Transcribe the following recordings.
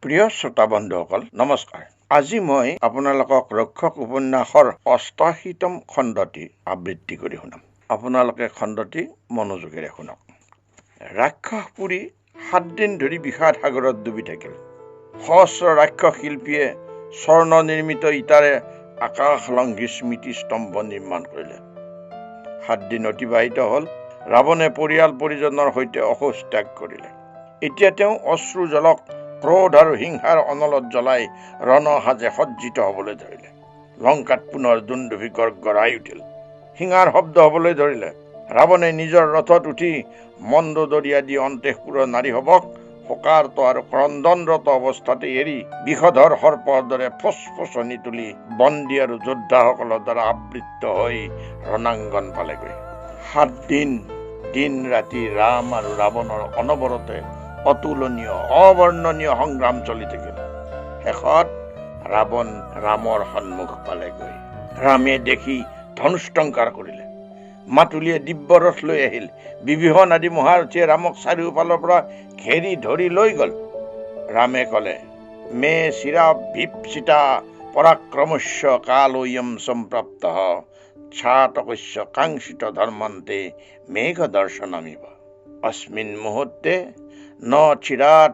প্ৰিয় শ্ৰোতা বন্ধুসকল নমস্কাৰ। আজি মই আপোনালোকক ৰক্ষক উপন্যাসৰ ৮৮তম খণ্ডটি আবৃত্তি কৰি শুনাম। আপোনালোকে খণ্ডটি মনোযোগেৰে শুনক। ৰাক্ষস পুৰি ৭ দিন ধৰি বিষাদ সাগৰত ডুবি থাকিল। সহস্ৰ ৰাক্ষস শিল্পীয়ে স্বৰ্ণ নিৰ্মিত ইটাৰে আকাশলংঘী স্মৃতি স্তম্ভ নিৰ্মাণ কৰিলে। ৭ দিন অতিবাহিত হ'ল। ৰাৱণে পৰিয়াল পৰিজনৰ সৈতে অহোজ ত্যাগ কৰিলে। এতিয়া তেওঁ অশ্ৰু জলক ক্ৰোধ আৰু হিংসাৰ অনলত জ্বলাই ৰণসাজে সজ্জিত হবলৈ ধৰিলে। লংকাত পুনৰ দুন্দুভি গড়গড়াই উঠিল। শিঙাৰ শব্দ হবলৈ ধৰিলে। ৰাৱণে নিজৰ ৰথত উঠি মন্দোদৰীয়া দি অন্তঃপুৰৰ নাৰীসৱক শোকাৰ্ত আৰু ক্ৰন্দনৰত অৱস্থাতে এৰি বিষধৰ সৰ্পৰ দৰে ফচফচনি তুলি বন্দী আৰু যোদ্ধাসকলৰ দ্বাৰা আবৃত্ত হৈ ৰণাংগন পালেগৈ। ৭ দিন ৰাতি ৰাম আৰু ৰাৱণৰ অনবৰতে অতুলনীয় অবৰ্ণনীয় সংগ্ৰাম চলি থাকিল। শেষত ৰাৱণ ৰামৰ সন্মুখ পালেগৈ। ৰামে দেখি ধনুষ্টংকাৰ কৰিলে। মাতুলিয়ে দিব্যৰথ লৈ আহিল। বিভীষণ আদি মহাৰথীয়ে ৰামক চাৰিওফালৰ পৰা ঘেৰি ধৰি লৈ গল। ৰামে কলে, মে চিৰা ভীপচিতা পৰাক্ৰমস্য কালোয়ম সম্প্ৰাপ্ত ছাতকস্য কাংক্ষিত ধৰ্মান্তে মেঘ দৰ্শনমিব অস্মিন মুহূৰ্তে ন চিৰাত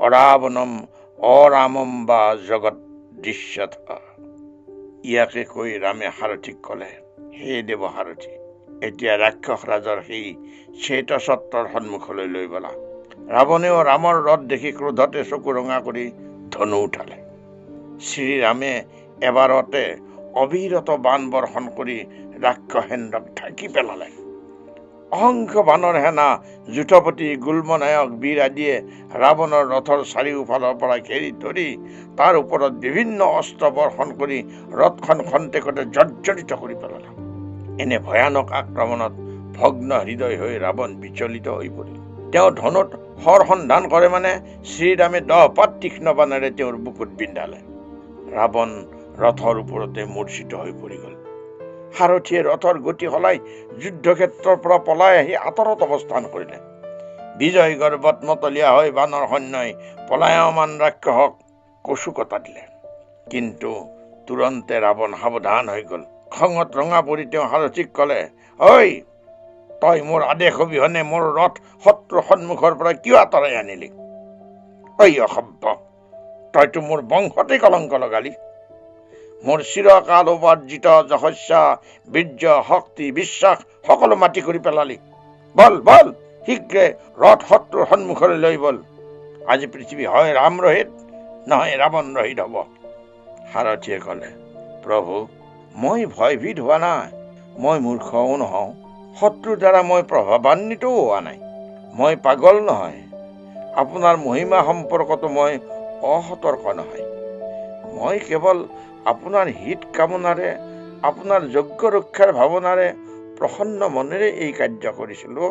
অৰাৱণম অৰামম বা জগত দৃশ্যত। ইয়াকে কৈ ৰামে সাৰথীক কলে, হে দেৱসাৰথী, এতিয়া ৰাক্ষস ৰাজৰ সেই শ্বেতছত্ৰৰ সন্মুখলৈ লৈ বলা। ৰাৱণেও ৰামৰ ৰথ দেখি ক্ৰোধতে চকু ৰঙা কৰি ধনু উঠালে। শ্ৰীৰামে এবাৰতে অবিৰত বাণ বৰ্ষণ কৰি ৰাক্ষসেন্দ্ৰক ঢাকি পেলালে। অসংখ্য বানৰ সেনা যুথপতি গুল্মনায়ক বীৰ আদিয়ে ৰাৱণৰ ৰথৰ চাৰিওফালৰ পৰা ঘেৰি ধৰি তাৰ ওপৰত বিভিন্ন অস্ত্ৰ বৰ্ষণ কৰি ৰথখন খন্তেকতে জৰ্জৰিত কৰি পেলালে। এনে ভয়ানক আক্ৰমণত ভগ্ন হৃদয় হৈ ৰাৱণ বিচলিত হৈ পৰিল। তেওঁ ধনুত শৰ সন্ধান কৰে মানে শ্ৰীৰামে 10 পাত তীক্ষ্ণ বাণেৰে তেওঁৰ বুকুত বিন্ধালে। ৰাৱণ ৰথৰ ওপৰতে মূৰ্ছিত হৈ পৰি গল। সাৰথীয়ে ৰথৰ গতি সলাই যুদ্ধক্ষেত্ৰৰ পৰা পলাই আহি আঁতৰত অৱস্থান কৰিলে। বিজয় গৰ্বত মতলীয়া হৈ বানৰ সৈন্যই পলায়মান ৰাক্ষসক কচুকটা দিলে। কিন্তু তুৰন্তে ৰাৱণ সাৱধান হৈ গল। খঙত ৰঙা পৰি তেওঁ সাৰথীক কলে, ঐ তই মোৰ আদেশ অবিহনে মোৰ ৰথ শত্ৰু সন্মুখৰ পৰা কিয় আঁতৰাই আনিলি? ঐ অসভ্য, তইতো মোৰ বংশতেই কলংক লগালি। মোৰ চিৰকাল উপাৰ্জিত যশস্যা বীৰ্য শক্তি বিশ্বাস সকলো মাটি কৰি পেলালি। বল বল শীঘ্ৰে ৰথ শত্ৰুৰ সন্মুখলৈ লৈ বল। আজি পৃথিৱী হয় ৰাম ৰহিত নহয় ৰাৱণ ৰহিত হব। সাৰথীয়ে কলে, প্ৰভু, মই ভয়ভীত হোৱা নাই। মই মূৰ্খও নহওঁ। শত্ৰুৰ দ্বাৰা মই প্ৰভাৱান্বিতও হোৱা নাই। মই পাগল নহয়। আপোনাৰ মহিমা সম্পৰ্কতো মই অসতৰ্ক নহয়। মই কেৱল আপোনাৰ হিত কামনাৰে আপোনাৰ যজ্ঞ ৰক্ষাৰ ভাৱনাৰে প্ৰসন্ন মনেৰে এই কাৰ্য কৰিছিলো,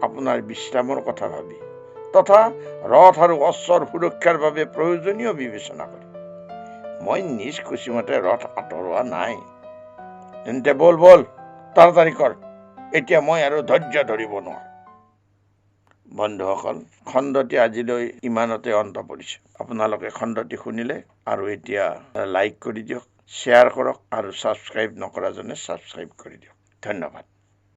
আপোনাৰ বিশ্ৰামৰ কথা ভাবি তথা ৰথ আৰু অশ্বৰ সুৰক্ষাৰ বাবে প্ৰয়োজনীয় বিবেচনা কৰি। মই নিজ খুচিমতে ৰথ আঁতৰোৱা নাই। তেন্তে বল বল তাড়াতাড়ি কৰ, এতিয়া মই আৰু ধৈৰ্য ধৰিব নোৱাৰো। বন্ধুসকল, খণ্ডটি আজিলৈ ইমানতে অন্ত পৰিছে। আপোনালোকে খণ্ডটি শুনিলে আৰু এতিয়া লাইক কৰি দিয়ক, শ্বেয়াৰ কৰক আৰু ছাবস্ক্ৰাইব নকৰাজনে ছাবস্ক্ৰাইব কৰি দিয়ক। ধন্যবাদ।